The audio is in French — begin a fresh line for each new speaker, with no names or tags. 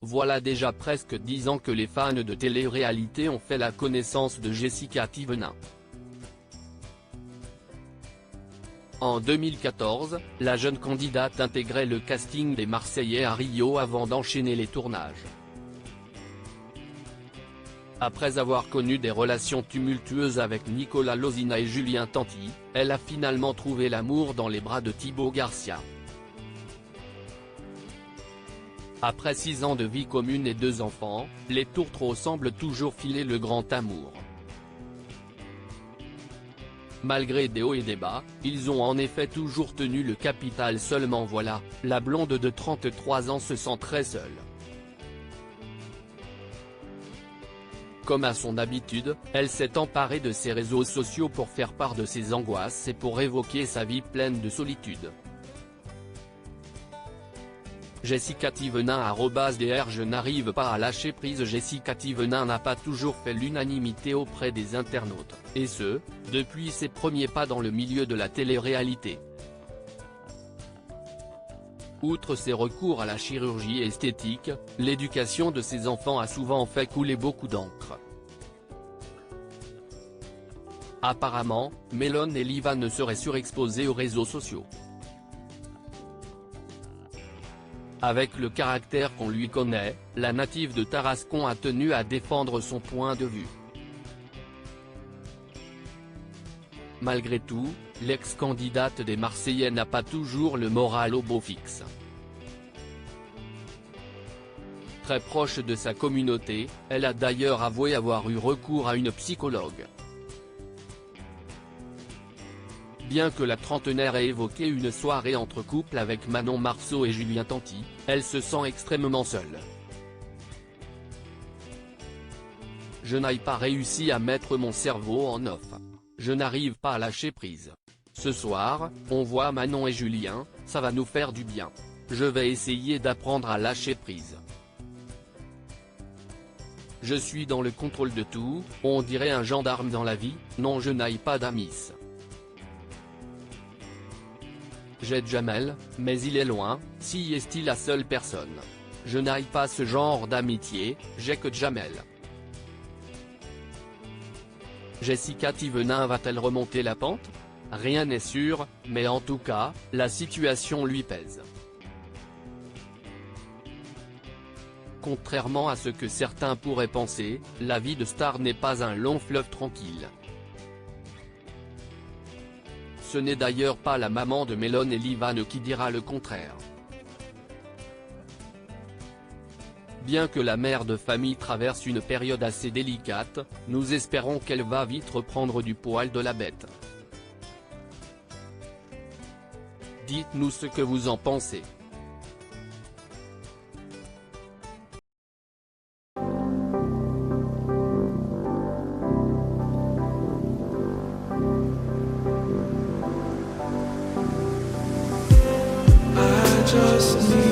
Voilà déjà presque 10 ans que les fans de télé-réalité ont fait la connaissance de Jessica Thévenin. En 2014, la jeune candidate intégrait le casting des Marseillais à Rio avant d'enchaîner les tournages. Après avoir connu des relations tumultueuses avec Nicolas Lozina et Julien Tanti, elle a finalement trouvé l'amour dans les bras de Thibaut Garcia. Après 6 ans de vie commune et 2 enfants, les tourtereaux semblent toujours filer le grand amour. Malgré des hauts et des bas, ils ont en effet toujours tenu le capital. Seulement voilà, la blonde de 33 ans se sent très seule. Comme à son habitude, elle s'est emparée de ses réseaux sociaux pour faire part de ses angoisses et pour évoquer sa vie pleine de solitude. Jessica Thévenin @dr Je n'arrive pas à lâcher prise. Jessica Thévenin n'a pas toujours fait l'unanimité auprès des internautes, et ce, depuis ses premiers pas dans le milieu de la télé-réalité. Outre ses recours à la chirurgie esthétique, l'éducation de ses enfants a souvent fait couler beaucoup d'encre. Apparemment, Mélone et Liva ne seraient surexposées aux réseaux sociaux. Avec le caractère qu'on lui connaît, la native de Tarascon a tenu à défendre son point de vue. Malgré tout, l'ex-candidate des Marseillais n'a pas toujours le moral au beau fixe. Très proche de sa communauté, elle a d'ailleurs avoué avoir eu recours à une psychologue. Bien que la trentenaire ait évoqué une soirée entre couples avec Manon Marceau et Julien Tanti, elle se sent extrêmement seule. Je n'ai pas réussi à mettre mon cerveau en off. Je n'arrive pas à lâcher prise. Ce soir, on voit Manon et Julien, ça va nous faire du bien. Je vais essayer d'apprendre à lâcher prise. Je suis dans le contrôle de tout, on dirait un gendarme dans la vie, non je n'ai pas d'amis. J'ai Jamel, mais il est loin, si est-il la seule personne. Je n'ai pas ce genre d'amitié, j'ai que Jamel. Jessica Thévenin va-t-elle remonter la pente? Rien n'est sûr, mais en tout cas, la situation lui pèse. Contrairement à ce que certains pourraient penser, la vie de star n'est pas un long fleuve tranquille. Ce n'est d'ailleurs pas la maman de Mélone et Livan qui dira le contraire. Bien que la mère de famille traverse une période assez délicate, nous espérons qu'elle va vite reprendre du poil de la bête. Dites-nous ce que vous en pensez.
Just need